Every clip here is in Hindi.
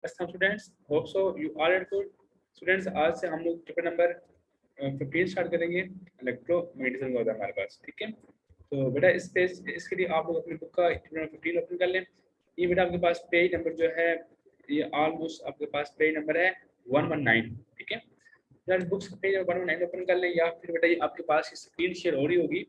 Students hope so you are at good students. आज से हम लोग चैप्टर नंबर 15 स्टार्ट करेंगे। इलेक्ट्रोमैग्नेटिज्म का होता है हमारे पास, ठीक है। तो बेटा इसके लिए आप लोग अपनी बुक का चैप्टर नंबर 15 ओपन कर लें। ये बेटा आपके पास पेज नंबर जो है ये ऑलमोस्ट आपके पास पेज नंबर है 119, ठीक है। फ्रेंड्स बुक्स का पेज 119 ओपन कर लें, या फिर बेटा ये आपके पास स्क्रीन शेयर हो रही होगी,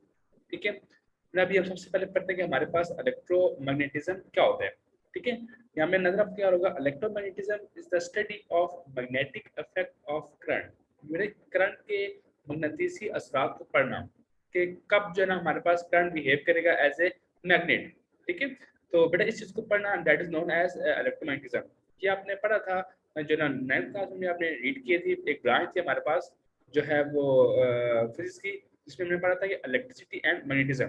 ठीक है। फिर अभी हम सबसे पहले पढ़ते हैं कि हमारे पास इलेक्ट्रोमैग्नेटिज्म क्या होता है, ठीक है। यहाँ में नजर आपको क्या होगा, electromagnetism is the study of magnetic effect of current. मेरे करंट के मगनतीसी असरात को पढ़ना कि कब जो है ना हमारे पास करंट बिहेव करेगा एज ए मैग्नेट, ठीक है। तो बेटा इस चीज को पढ़ना that is known as electromagnetism. ये आपने पढ़ा था जो ना 9th क्लास में आपने रीड की थी, एक ब्रांच थी हमारे पास जो है वो फिजिक्स की, जिसमें हमने पढ़ा था कि इलेक्ट्रिसिटी एंड मैग्नेटिज्म।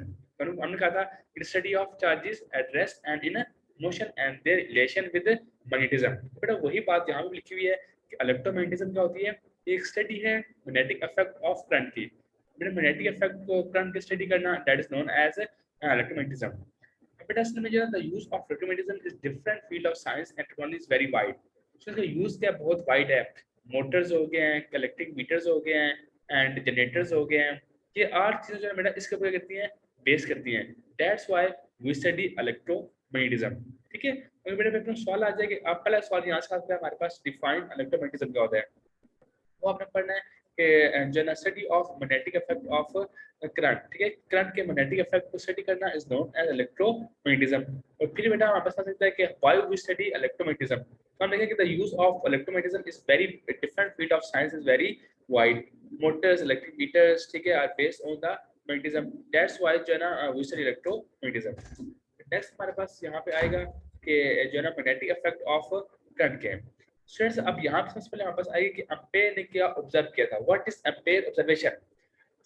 हमने कहा था it study of charges at rest and in motion and there relation with magnetism. बेटा वही बात यहाँ पे लिखी हुई है कि इलेक्ट्रोमैग्नेटिज्म क्या होती है, एक स्टडी है मैग्नेटिक इफेक्ट ऑफ करंट की। मैग्नेटिक इफेक्ट को करंट की स्टडी करना that is known as electromagnetism. बेटा असल में जो है the use of electromagnetism is different field of science and technology is very wide. इसका यूज क्या बहुत वाइड है। मोटर्स हो गए हैं, इलेक्ट्रिक मीटर्स हो गए हैं एंड जनरेटर्स हो गए हैं। ये आठ चीजें जो है बेटा इसके ऊपर करती हैं, बेस करती हैं। That's why we study electromagnetism, ठीक है। तो बेटा पेपर में सवाल आ जाए कि आप पहला सवाल यहाँ से आता है हमारे पास डिफाइन इलेक्ट्रोमैग्नेटिज्म क्या होता है। वो आपने पढ़ना है कि जो study of magnetic effect of current, ठीक है। करंट के मैग्नेटिक इफेक्ट को स्टडी करना इज नोन एज इलेक्ट्रोमैग्नेटिज्म। और फिर बेटा हमारे पास आ सकता है कि व्हाई वी स्टडी इलेक्ट्रोमैग्नेटिज्म। तो हम देखें कि the use of electromagnetism is very different field of science is very wide. Motors, electric meters, ठीक है, are based on the magnetism. That's why जो है ना वी स्टडी इलेक्ट्रोमैग्नेटिज्म। नेक्स्ट हमारे पास यहाँ पे आएगा कि जो है ना मैग्नेटिक इफेक्ट ऑफ करंट के। स्टूडेंट्स अब यहाँ पे सबसे पहले हमारे पास आएगी कि एम्पेयर ने क्या ऑब्जर्व किया था, what is ampere observation.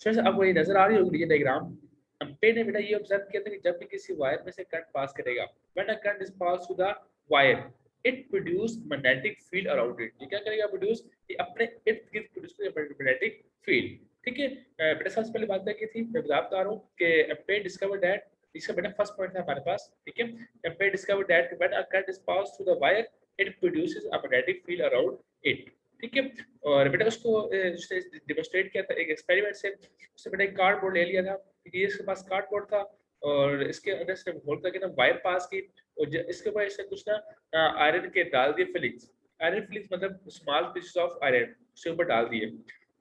Students अब वही नजर आ रही होगी ये डायग्राम। एम्पेयर ने बेटा ये ऑब्जर्व किया था कि जब भी किसी वायर में से करंट पास करेगा, when a current is pass through the wire it produce magnetic field around it. ये क्या करेगा, प्रोड्यूस, ये अपने इर्द गिर्द प्रोड्यूस करेगा मैग्नेटिक फील्ड, ठीक है। बेटा सबसे पहले बात क्या की थी, मैं बता रहा हूँ कि एम्पेयर डिस्कवर्ड दैट, इसका बेटा फर्स्ट पॉइंट था हमारे पास, ठीक है। Ampere discovered that when a current is pass through the wire it produces a magnetic field around it, ठीक है। और बेटा उसको डेमोंस्ट्रेट किया था एक एक्सपेरिमेंट से। उससे बेटा एक कार्डबोर्ड ले लिया था, क्योंकि इसके पास कार्डबोर्ड था और इसके अंदर से होल करके ना वायर पास की, और इसके ऊपर इसने कुछ ना आयरन के डाल दिए फिलिंग्स। आयरन फिलिंग्स मतलब स्मॉल पीसेस ऑफ आयरन उसके ऊपर डाल दिए।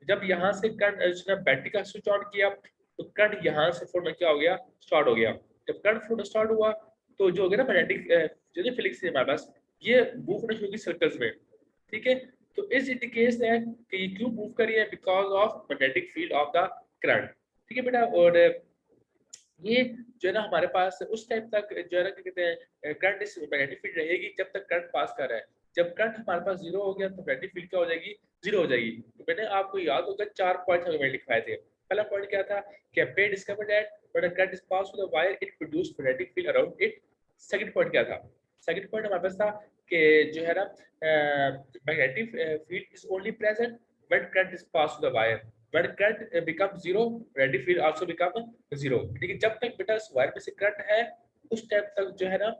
जब यहाँ से करंट उसने बैटरी का स्विच ऑन किया तो करंट यहाँ से फ्लो क्या हो गया, स्टार्ट हो गया। जब करंट फ्लो स्टार्ट हुआ तो जो हो गया ना मैग्नेटिक जो फिलिंग्स थी हमारे पास, ये मूव होने शुरू की सर्कल्स में, ठीक है। तो इस इंडिकेट्स है कि ये क्यों मूव कर रही है, because of magnetic field of the current, ठीक है बेटा। और ये जो है ना हमारे पास उस टाइम तक जो है ना कहते हैं करंट इस मैग्नेटिक फील्ड रहेगी जब तक करंट पास कर रहा है। जब करंट हमारे पास जीरो हो गया तो मैग्नेटिक फील्ड क्या हो जाएगी, जीरो हो जाएगी। तो मैंने आपको याद होगा 4 पॉइंट हमें लिखवाए थे। पहला पॉइंट क्या था कि ampere discovered that when current is pass through the wire it produce magnetic field around it. Second point क्या था, सेकंड पॉइंट हमारे पास था कि जो है ना magnetic field is only present when current is pass through the wire. When current becomes zero, magnetic field also become zero। लेकिन जब तक बेटा इस वायर में से करंट है उस टाइम तक जो है ना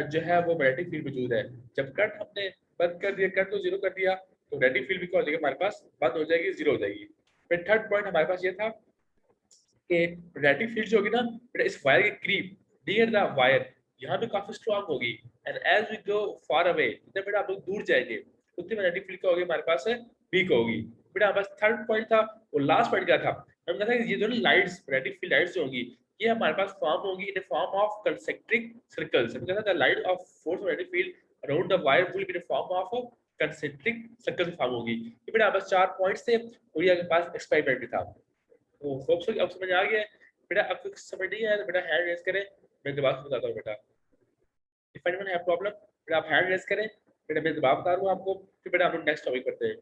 जो है वो मैग्नेटिक फील्ड मौजूद है। जब करंट हमने बंद कर दिया, करंट को जीरो कर दिया, तो मैग्नेटिक फील्ड भी क्या हो जाएगी हमारे पास, बंद हो जाएगी, जीरो हो जाएगी। फिर थर्ड पॉइंट हमारे पास ये था कि मैग्नेटिक फील्ड जो होगी ना बेटा इस वायर के करीब, नियर द वायर, यहाँ पे काफी स्ट्रांग होगी। And as we go far away, जितना बेटा आप लोग दूर जाएंगे उतनी मैग्नेटिक फील्ड क्या होगी हमारे पास है, वीक होगी। बेटा बस थर्ड पॉइंट था। और लास्ट पॉइंट क्या था, हमने कहा था कि ये दोनों लाइट्स, मैग्नेटिक फील्ड लाइट्स जो होंगी ये हमारे पास फॉर्म होगी in form of concentric circles. हमने कहा था the light of force magnetic field around the wire will be in form of concentric circle form होगी। ये बेटा बस 4 पॉइंट्स थे और ये आपके पास एक्सपेरिमेंट भी था। तो होप सो अब समझ आ गया है। बेटा आपको कुछ समझ नहीं आया तो बेटा हैंड रेज करें, मैं जवाब बताता हूँ बेटा। इफ एनीवन हैव प्रॉब्लम बेटा आप हैंड रेज करें, बेटा मैं जवाब बता रहा हूँ आपको। फिर बेटा हम लोग नेक्स्ट टॉपिक करते हैं।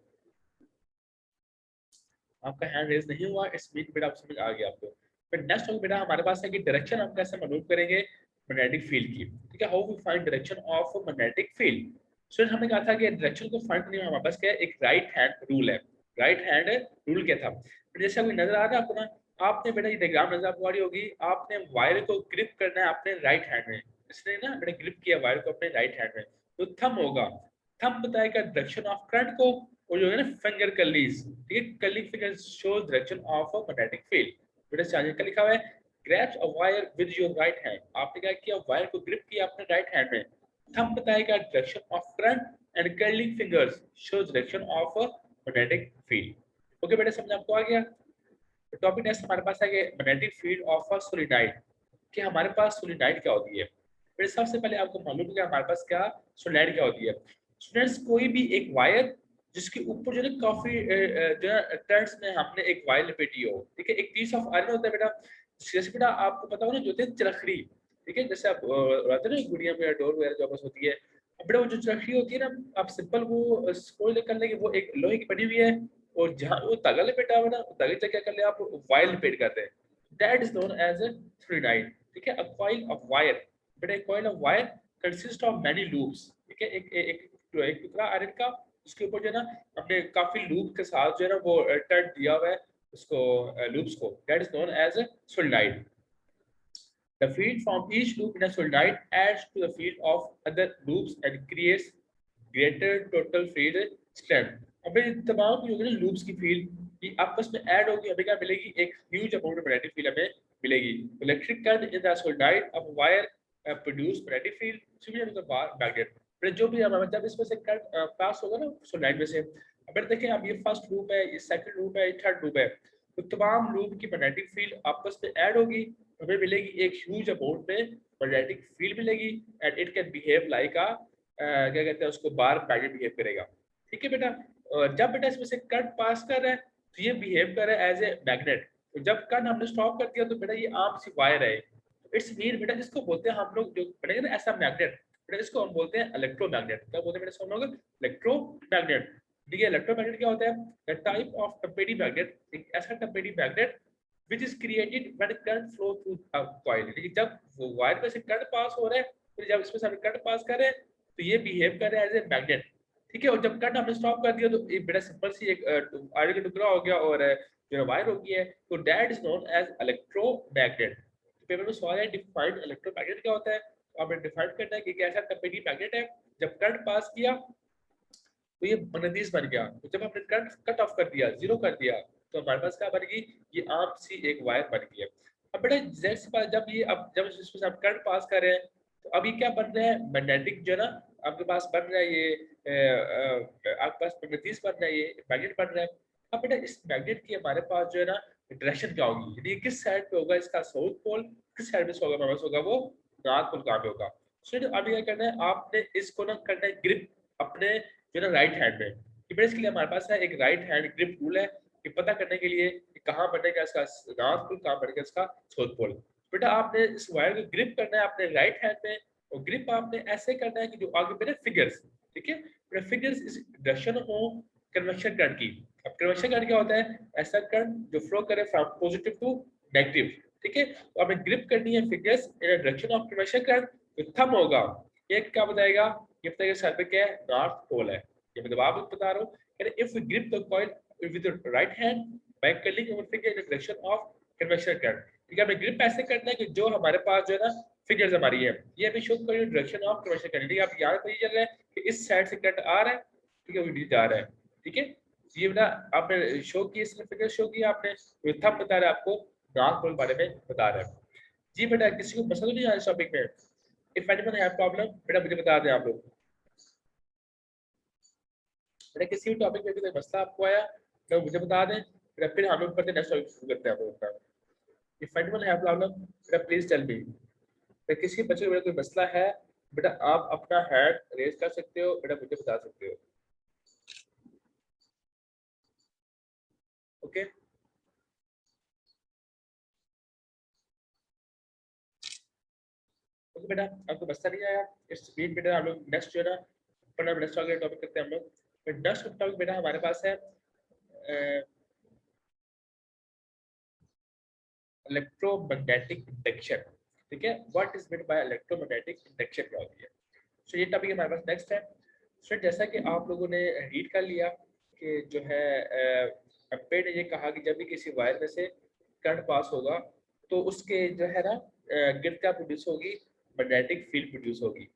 आपका हैंड रेज नहीं हुआ इस मीन बेटा आप समझ आ गया आपको। फिर नेक्स्ट टॉपिक बेटा हमारे पास है कि डायरेक्शन हम कैसे मालूम करेंगे मैग्नेटिक फील्ड की, ठीक है। How we find direction of magnetic field. So हमने कहा था कि डायरेक्शन को फाइंड करने में हमारे पास क्या है, एक राइट हैंड रूल है। राइट हैंड रूल क्या था, जैसे अभी नजर आ रहा है आपको ना, आपने बेटा ये डायग्राम नजर आपको आ रही होगी, आपने वायर को ग्रिप करना है अपने राइट हैंड में। इसने ना बेटा ग्रिप किया वायर को अपने राइट हैंड में, तो थंब होगा। थंब बताएगा डायरेक्शन ऑफ करंट को, और जो है ना फिंगर कर्लीज, ठीक है, curly finger shows direction of a magnetic field. बेटा चार्जर का लिखा हुआ है grabs a wire with your right hand, आपने क्या किया, वायर को ग्रिप किया अपने राइट हैंड में। थंब बताएगा direction of current and curling fingers shows direction of a magnetic field. Okay बेटा, समझ आपको आ गया। टॉपिक नेक्स्ट हमारे पास है कि magnetic field of a solenoid, कि हमारे पास सोलिनॉइड क्या होती है। फिर सबसे पहले आपको मालूम है कि हमारे पास क्या सोलिनॉइड क्या होती है। स्टूडेंट्स, कोई भी एक वायर जिसके ऊपर जो है काफी जो है टर्न्स में हमने एक वायर लपेटी हो, ठीक है, एक पीस ऑफ आयरन होता है बेटा, जैसे बेटा आपको पता हो ना जो होते हैं चरखड़ी, ठीक है, जैसे आप रहते हैं ना गुड़िया में डोर वगैरह जो बस होती है, अब बेटा वो जो चरखड़ी होती है ना, आप सिंपल वो कोई कर लेंगे, वो एक लोहे की बनी हुई है, और जहाँ वो धागा लपेटा हुआ है ना, धागे से क्या कर ले आप वायर लपेट करते हैं, that is known as a solenoid, ठीक है। अ कॉइल ऑफ वायर, बेटा एक coil of wire consist of many loops, ठीक है, एक टुकड़ा आयरन का, उसके ऊपर जो है ना हमने काफी लूप के साथ जो है ना वो टर्न दिया हुआ है उसको, लूप्स को, that is known as a solenoid. The field from each loop in a solenoid adds to the field of other loops and creates greater total field strength. अब ये तमाम जो है ना लूप्स की फील्ड ये आपस में ऐड होगी, हमें क्या मिलेगी, एक huge amount of magnetic field हमें मिलेगी। Electric current in the solenoid of wire produce magnetic field similar to the magnet. फिर जो भी हमारा जब इसमें से करंट पास होगा ना solenoid में से, अब देखें अब ये फर्स्ट लूप है, ये सेकंड लूप है, ये थर्ड लूप है, तो तमाम लूप की मैग्नेटिक फील्ड आपस में ऐड होगी, हमें मिलेगी एक ह्यूज अमाउंट में मैग्नेटिक फील्ड मिलेगी, and it can behave like अ क्या कहते हैं उसको, बार मैग्नेट बिहेव करेगा, ठीक है बेटा। और जब बेटा इसमें से करंट पास कर रहा है तो ये बिहेव कर रहा है एज ए मैग्नेट, तो जब करंट हमने स्टॉप कर दिया तो बेटा ये आम सी वायर है, इट्स मीन बेटा इसको बोलते हैं हम लोग जो बनेगा ना ऐसा मैग्नेट, बेटा इसको हम बोलते हैं इलेक्ट्रोमैग्नेट। क्या बोलते हैं बेटा इसको हम लोग, इलेक्ट्रोमैग्नेट। ठीक है, इलेक्ट्रोमैग्नेट क्या होता है, द टाइप ऑफ टेम्पेरेरी मैग्नेट, एक ऐसा टेम्पेरेरी magnet which is created when current flow through a coil, लेकिन जब वो वायर में से करंट पास हो रहा है, तो जब इसमें से हम करंट पास कर रहे हैं तो ये बिहेव कर रहा है एज ए मैग्नेट, ठीक है। और जब करंट हमने स्टॉप कर दिया तो ये बड़ा सिंपल सी एक आयरन का टुकड़ा हो गया और जो वायर हो गई है, तो that is known as electromagnet. Paper में सवाल है डिफाइंड इलेक्ट्रोमैग्नेट क्या होता है, तो आपने डिफाइन करना है कि कैसा टेम्पेरेरी मैग्नेट है, जब करंट पास किया तो ये मगनेटिस बन गया, तो जब हमने करंट कट ऑफ कर दिया, जीरो कर दिया, तो हमारे पास क्या बन गई, ये आम सी एक वायर बन गई है। अब बेटा जब ये अब जब इसमें से आप करंट पास कर रहे हैं तो अब ये क्या बन रहा है, मैग्नेटिक जो है ना आपके पास बन रहा है, ये आपके पास मैग्नेटिस बन रहा है, ये मैग्नेट बन रहा है। अब बेटा इस मैग्नेट की हमारे पास जो है ना डायरेक्शन क्या होगी, यानी किस साइड पे होगा इसका, साउथ पोल, किस साइड में होगा हमारे पास होगा वो नॉर्थ पोल, कहाँ पे होगा। सो अभी क्या करना है, आपने इसको ना करना है ग्रिप अपने जो ना राइट हैंड में, इसके लिए हमारे पास है एक राइट हैंड ग्रिप रूल है, कि पता करने के लिए कि कहाँ बनेगा इसका नॉर्थ पोल, कहाँ बनेगा इसका साउथ पोल। बेटा आपने इस वायर को ग्रिप करना है अपने राइट हैंड में, और ग्रिप आपने ऐसे करना है कि जो आगे मेरे फिगर्स, ठीक है, मेरे फिगर्स इस डायरेक्शन हो कन्वेक्शन करंट की। अब कन्वेक्शन करंट क्या होता है, ऐसा करंट जो फ्लो करे फ्रॉम पॉजिटिव टू नेगेटिव, ठीक है। तो आपने ग्रिप करनी है figures in direction of convection current, तो थंब होगा, ये क्या बताएगा, ये बताएगा सर पे क्या है, नॉर्थ पोल है, ये मैं जवाब बता रहा हूँ। If we grip the coil with the right hand by curling our finger in the direction of convection current, ठीक है, हमें ग्रिप ऐसे करना है कि जो हमारे पास जो है ना फिगर्स हमारी है, ये अभी शो करिए डायरेक्शन ऑफ कन्वेक्शन करंट, ठीक है, आप याद तो ये चल रहा है कि इस साइड से करंट आ रहा है, ठीक है, वो जा रहा है, ठीक है। ये ना आपने शो की, इसमें फिगर शो किया आपने, तो थंब बता रहा है आपको नॉर्थ पोल बारे में बता रहा है। जी बेटा, किसी को पसंद नहीं आया इस टॉपिक में, इफ एनीवन हैव प्रॉब्लम बेटा मुझे बता दें आप लोग, बेटा किसी भी टॉपिक में भी कोई मसला आपको आया तो मुझे बता दें, फिर हम लोग करते नेक्स्ट टॉपिक शुरू करते हैं आप लोगों का। इफ एनीवन हैव प्रॉब्लम बेटा प्लीज टेल मी, बेटा किसी बच्चे को कोई मसला है बेटा आप अपना हैंड रेज कर सकते हो, बेटा मुझे बता सकते हो, ओके। ओके बेटा, आपको मसला नहीं आया, इस स्पीड बेटा हम लोग नेक्स्ट जो है ना अपना नेक्स्ट टॉपिक करते हैं हम लोग। नेक्स्ट टॉपिक बेटा हमारे पास है इलेक्ट्रोमैग्नेटिक इंडक्शन, ठीक है, what is mean by electromagnetic induction क्या होती है। सो ये टॉपिक हमारे पास नेक्स्ट है। सो जैसा कि आप लोगों ने रीड कर लिया कि जो है एम्पेयर ने ये कहा कि जब भी किसी वायर में से करंट पास होगा तो उसके जो है ना गिरफ्त क्या प्रोड्यूस होगी, मैग्नेटिक फील्ड प्रोड्यूस होगी।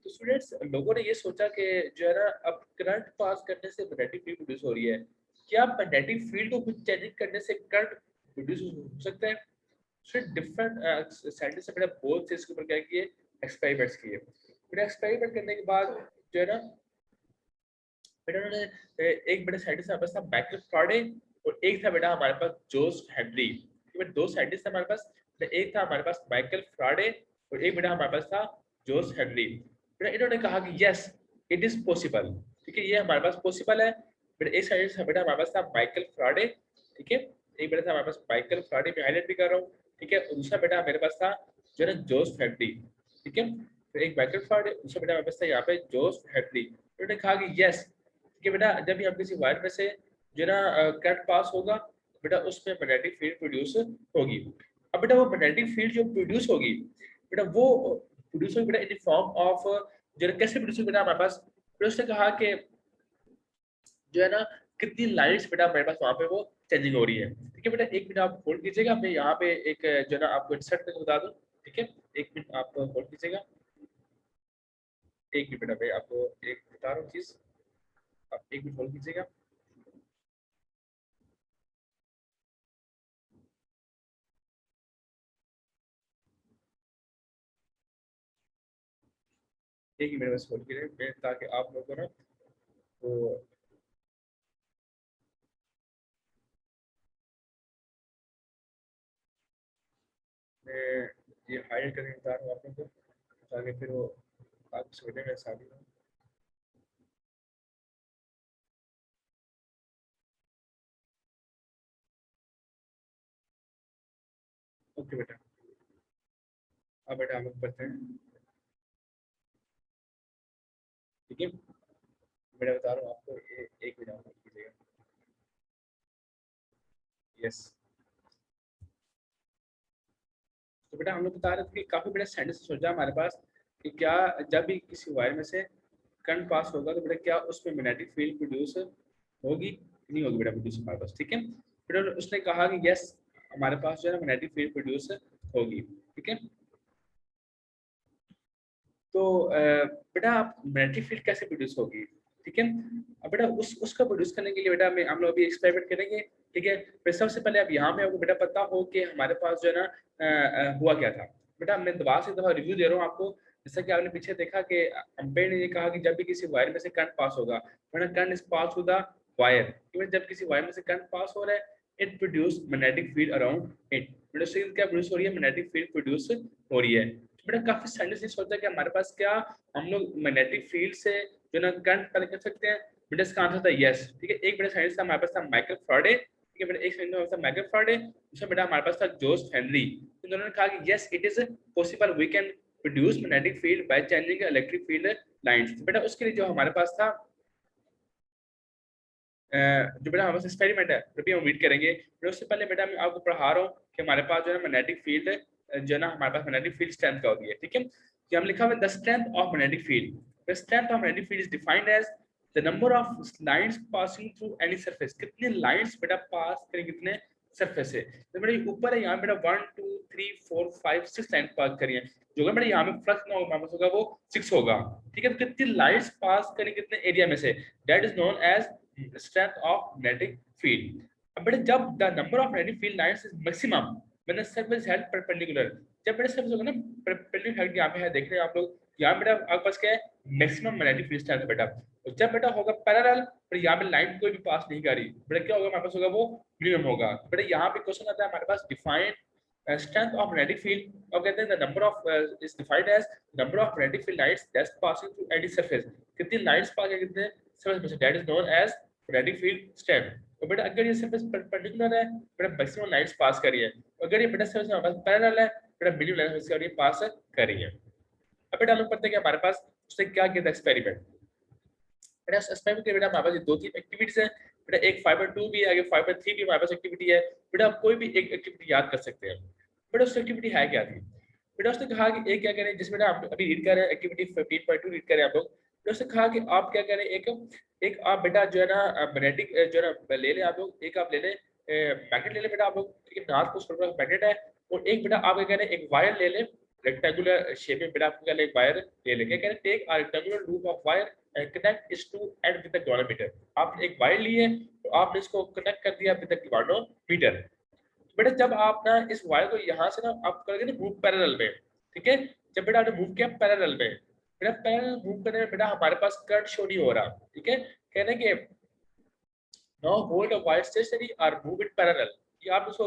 तो स्टूडेंट्स लोगों ने ये सोचा कि जो है ना अब करंट पास करने से मैग्नेटिक फील्ड प्रोड्यूस हो रही है, क्या मैग्नेटिक फील्ड को कुछ चेंजिंग करने से करंट प्रोड्यूस हो सकता है? फिर डिफरेंट साइंटिस्ट ने बेटा बहुत से इसके ऊपर क्या किए, एक्सपेरिमेंट्स किए। फिर एक्सपेरिमेंट करने के बाद जो है ना बेटा उन्होंने एक बेटा साइंटिस्ट हमारे पास था माइकल फ्राडे, और एक था बेटा हमारे पास जोसेफ हेनरी। ये दो साइंटिस्ट हमारे पास, एक था हमारे पास माइकल फ्राडे और एक बेटा हमारे पास था जोसेफ हेनरी। बेटा इन्होंने कहा कि यस इट इज पॉसिबल, ठीक है, ये हमारे पास पॉसिबल है। बेटा एक साइंटिस्ट बेटा हमारे पास था माइकल फ्राडे, ठीक है, एक बेटा था हमारे पास माइकल फ्राडे, मैं हाईलाइट भी कर रहा हूँ, ठीक है, और दूसरा बेटा मेरे पास था जो है जोसेफ हेनरी, ठीक है। तो एक माइकल फ्राडे, दूसरा बेटा मेरे पास था यहाँ पे जोसेफ हेनरी। उन्होंने कहा कि यस कि बेटा जब भी हम किसी वायर में से जो ना करंट पास होगा, बेटा उसमें मैग्नेटिक फील्ड प्रोड्यूस होगी। अब बेटा वो मैग्नेटिक फील्ड जो प्रोड्यूस होगी, बेटा वो प्रोड्यूस होगी बेटा इन द फॉर्म ऑफ, जो कैसे प्रोड्यूस होगी बेटा हमारे पास, फिर उसने कहा कि जो है ना कितनी लाइट्स बेटा हमारे पास वहां पे वो चेंजिंग हो रही है, ठीक है। बेटा एक मिनट आप होल्ड कीजिएगा, मैं यहाँ पे एक जो है ना आपको इंसर्ट करके बता दूं, ठीक है, एक मिनट आप होल्ड कीजिएगा, एक मिनट बेटा मैं आपको एक बता रहा हूँ चीज, आप एक मिनट होल्ड कीजिएगा। एक ही मिनट बस होल्ड कीजिए मैं, ताकि आप लोगों को ना वो मैं ये हाईलाइट करके बता रहा हूँ आप लोगों को, ताकि फिर वो आप समझने में आसानी हो। ओके बेटा, अब बेटा हम लोग पढ़ते हैं, ठीक है। बेटा बता रहा हूँ आपको, एक मिनट आप होल्ड कीजिएगा। यस, तो बेटा हम लोग बता रहे थे कि काफी बड़ा साइंटिस्ट सोचा हमारे पास कि क्या जब भी किसी वायर में से करंट पास होगा तो बेटा क्या उसमें मैग्नेटिक फील्ड प्रोड्यूस होगी कि नहीं होगी बेटा प्रोड्यूस हमारे पास, ठीक है। फिर उसने कहा कि यस हमारे पास जो है मैग्नेटिक फील्ड प्रोड्यूस होगी, ठीक है। तो बेटा आप मैग्नेटिक फील्ड कैसे प्रोड्यूस होगी, ठीक है। अब बेटा उसका प्रोड्यूस करने के लिए बेटा हम लोग अभी एक्सपेरिमेंट करेंगे, ठीक है। फिर सबसे पहले अब यहाँ पे आपको बेटा पता हो कि हमारे पास जो है ना हुआ क्या था। बेटा मैं दोबारा से दफा रिव्यू दे रहा हूँ आपको, जैसा कि आपने पीछे देखा कि अम्पेयर ने ये कहा कि जब भी किसी वायर में से करंट पास होगा, वरना current is pass through the wire, even जब किसी वायर में से करंट पास हो रहा है it produce magnetic field around it. बेटा उससे क्या प्रोड्यूस हो रही है, मैग्नेटिक फील्ड प्रोड्यूस हो रही है। बेटा काफी साइंटिस्ट ने सोचा कि हमारे पास क्या हम लोग मैग्नेटिक फील्ड से जो ना करंट पैदा कर सकते हैं। बेटा इसका आंसर था यस, ठीक है। एक बेटा साइंटिस्ट था हमारे पास था माइकल फ्राडे, ठीक है। बेटा एक साइंटिस्ट था माइकल फ्राडे, दूसरा बेटा हमारे पास था जोसेफ हेनरी। तो दोनों ने कहा कि yes it is possible we can produce magnetic field by changing electric field lines. बेटा उसके लिए जो हमारे पास था जो बेटा हमारे पास एक्सपेरिमेंट है जो भी हम रीड करेंगे, फिर उससे पहले बेटा मैं आपको पढ़ा रहा हूँ कि हमारे पास जो है मैग्नेटिक फील्ड जो है ना हमारे पास मैग्नेटिक फील्ड स्ट्रेंथ का होती है, ठीक है। कि हम लिखा हुआ है the strength of magnetic field, the strength of magnetic field is defined as the number of lines passing through any surface, कितने लाइंस बेटा पास करें कितने सरफेस से। तो बेटा ऊपर है यहाँ बेटा 1 2 3 4 5 6 लाइन पास करी है, जो अगर बेटा यहाँ पे फ्लक्स ना होगा वो 6 होगा, ठीक है। तो कितनी लाइंस पास करें कितने एरिया में से, that is known as strength of magnetic field। अब बेटा जब the number of magnetic field lines is maximum when the surface is held perpendicular, जब बेटा surface होगा ना perpendicular, यहाँ पे है देख रहे हैं आप लोग, यहाँ बेटा आपके पास क्या है मैक्सिमम मैग्नेटिक फील्ड स्ट्रेंथ बेटा। और जब बेटा होगा पैरेलल, पर यहाँ पे लाइन कोई भी पास नहीं कर रही, बेटा क्या होगा हमारे पास होगा वो मिनिमम होगा। बेटा यहाँ पे क्वेश्चन आता है हमारे पास define strength of magnetic field, और कहते हैं the number of is defined as number of magnetic field lines that's passing through any surface, कितनी लाइंस पास है कितने सरफेस में से, that is known as magnetic field strength। तो बेटा अगर ये सरफेस परपेंडिकुलर है बेटा मैक्सिमम लाइंस पास कर रही है, अगर ये बेटा सरफेस हमारे पास पैरेलल है बेटा मिनिमम लाइंस पास कर रही है। अब बेटा हम लोग पढ़ते हैं कि हमारे पास उसने क्या किया था एक्सपेरिमेंट। बेटा एक्सपेरिमेंट के बेटा हमारे पास दो तीन एक्टिविटीज है, बेटा एक फाइबर 2 भी है, आगे फाइबर 3 भी हमारे पास एक्टिविटी है। बेटा आप कोई भी एक एक्टिविटी याद कर सकते हैं। बेटा उस एक्टिविटी है क्या थी, बेटा उसने कहा कि एक क्या करें, जिसमें आप अभी रीड कर रहे हैं एक्टिविटी 15.2 रीड करें आप लोग। बेटा उसने कहा कि आप क्या करें, एक एक आप बेटा जो है ना मैग्नेटिक जो है ना ले लें आप लोग, एक आप ले लें मैग्नेट ले लें बेटा आप लोग, ठीक है। नॉर्थ को सोलर मैग्नेट है, और एक बेटा आप क्या करें एक वायर ले लें, रेक्टेंगुलर शेप में बेटा आपको क्या एक वायर ले लेंगे, कह रहे take a rectangular loop of wire and connect its two end with the galvanometer. आपने एक वायर ली है तो आपने इसको कनेक्ट कर दिया विद द गैल्वेनोमीटर। बेटा जब आप ना इस वायर को यहाँ से ना आप करोगे ना मूव पैरेलल में, ठीक है, जब बेटा आपने मूव किया पैरेलल में, बेटा पैरेलल मूव करने में बेटा हमारे पास करंट शो नहीं हो रहा, ठीक है, कहने के now hold a wire stationary और मूव इट पैरेलल, कि आप उसको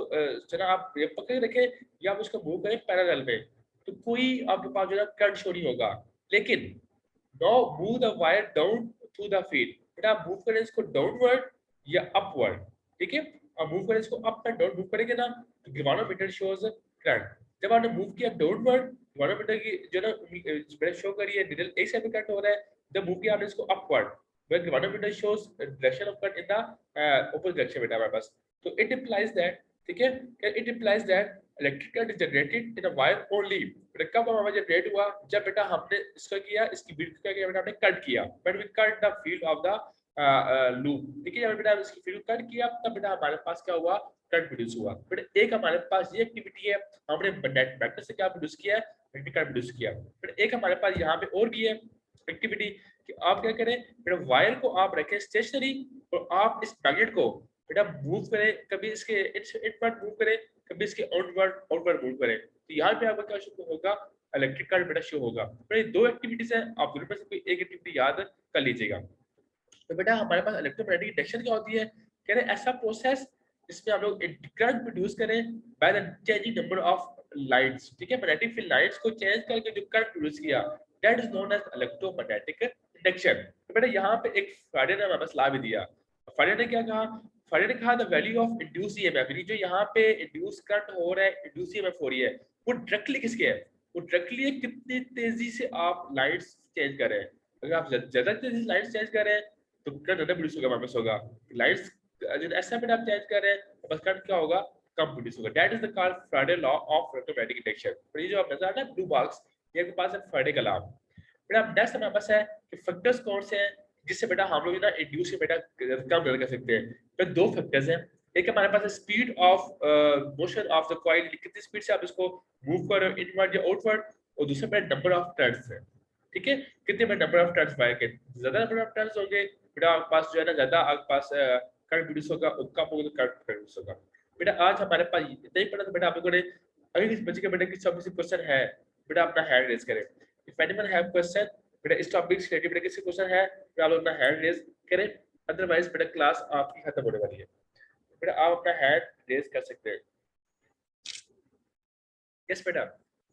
जरा आप ये पकड़ के रखें या आप उसको मूव करें पैरेलल में, तो कोई आपके पास जो है करंट शो नहीं होगा। लेकिन now move the wire down through the feed, बेटा आप मूव करें इसको डाउनवर्ड या अपवर्ड, ठीक है, अब मूव करें इसको अप एंड डाउन मूव करेंगे ना तो गैल्वेनोमीटर शोज करंट। जब आपने मूव किया डाउनवर्ड, गैल्वेनोमीटर की जो ना बेटा शो करी है नीडल एक साइड पे करंट हो रहा है, जब मूव किया आपने इसको upward, where ganometer shows direction of current in the opposite direction बेटा हमारे पास, तो it implies that, ठीक है, it implies that electric current is generated in a wire only। बेटा कब हमारा जनरेट हुआ, जब बेटा हमने इसका किया इसकी विड्थ क्या किया बेटा हमने कट किया, when we cut the field of the loop, ठीक है, जब बेटा इसकी फील्ड कट किया तब बेटा हमारे पास क्या हुआ करंट प्रोड्यूस हुआ। बेटा एक हमारे पास ये एक्टिविटी है, हमने मैग्नेट से क्या प्रोड्यूस किया है, मैग्नेटिक करंट प्रोड्यूस किया। बेटा एक हमारे पास यहाँ पे और भी है एक्टिविटी कि आप क्या करें बेटा वायर को आप रखें स्टेशनरी और आप इस मैग्नेट को बेटा मूव करें, कभी इसके इनवर्ड मूव करें, कभी इसके आउटवर्ड मूव करें, तो यहाँ पे आपका क्या शो होगा, इलेक्ट्रिक करंट बेटा शो होगा। बेटा ये दो एक्टिविटीज हैं, आप दोनों में से कोई एक एक्टिविटी याद कर लीजिएगा। तो बेटा हमारे पास इलेक्ट्रोमैग्नेटिक इंडक्शन क्या होती है, कह रहे ऐसा प्रोसेस जिसमें हम लोग करंट प्रोड्यूस करें by the changing number of lights, ठीक है, मैग्नेटिक फील्ड लाइट्स को चेंज करके जो करंट प्रोड्यूस किया that is known as electromagnetic induction. तो बेटा यहाँ पे एक फ्राइडे ने हमें बस ला भी दिया, फ्राइडे ने क्या कहा, फ्राइडे ने कहा the value of induce EMF, यानी जो यहाँ पे इंड्यूस करंट हो रहा है, इंड्यूस ईएमएफ हो रही है, वो डायरेक्टली किसके है, वो डायरेक्टली कितनी तेजी से आप लाइट्स चेंज कर रहे हैं। अगर आप ज्यादा तेजी से लाइट्स चेंज कर रहे हैं तो करंट ज्यादा प्रोड्यूस होगा, वापस होगा। लाइट्स ऐसा में आप चेंज कर रहे हैं तो बस करंट क्या होगा, कम प्रोड्यूस होगा। That is the called Friday law of electromagnetic induction. तो ये जो आप नजर आ रहा है ब्लू बॉक्स, ये आपके पास है फ्राइडे का लॉ। बेटा अब नेक्स्ट हमारे पास है कि फैक्टर्स कौन से हैं जिससे बेटा हम लोग ना इंड्यूस से बेटा कम ज्यादा कर सकते हैं। तो दो फैक्टर्स हैं, एक हमारे पास है speed of motion of the coil, कितनी स्पीड से आप इसको मूव कर रहे हो इनवर्ड या आउटवर्ड, और दूसरा बेटा नंबर ऑफ टर्न्स है, ठीक है, कितने में नंबर ऑफ टर्न्स वायर के, ज्यादा नंबर ऑफ टर्न्स होंगे बेटा आपके पास जो है ना ज्यादा आपके पास करंट प्रोड्यूस होगा, और कम होगा तो करंट प्रोड्यूस होगा। बेटा आज हमारे पास इतना ही पढ़ा, तो बेटा आप लोगों ने अगर किसी बच्चे के बेटा किसी टॉपिक से क्वेश्चन है बेटा अपना हैंड रेज करें। इफ एनीवन हैव क्वेश्चन बेटा इस टॉपिक से रिलेटेड बेटा किसी क्वेश्चन है तो आप लोग अपना हैंड रेज करें, अदरवाइज बेटा क्लास आपकी खत्म होने वाली है। बेटा आप अपना हैंड रेज कर सकते हैं। यस बेटा,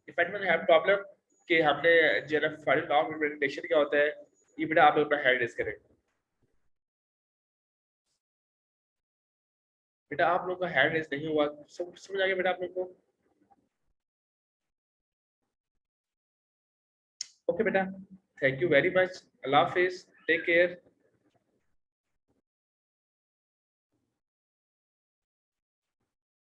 इफ एनीवन हैव प्रॉब्लम कि हमने जो है फाइनल लॉ ऑफ इम्प्लीमेंटेशन क्या होता है, ये बेटा आप अपना हैंड रेज करें। बेटा आप लोगों का हैंड रेज नहीं हुआ, समझ आ गया बेटा आप लोग को? ओके बेटा, थैंक यू वेरी मच, अल्लाह हाफिज, टेक केयर।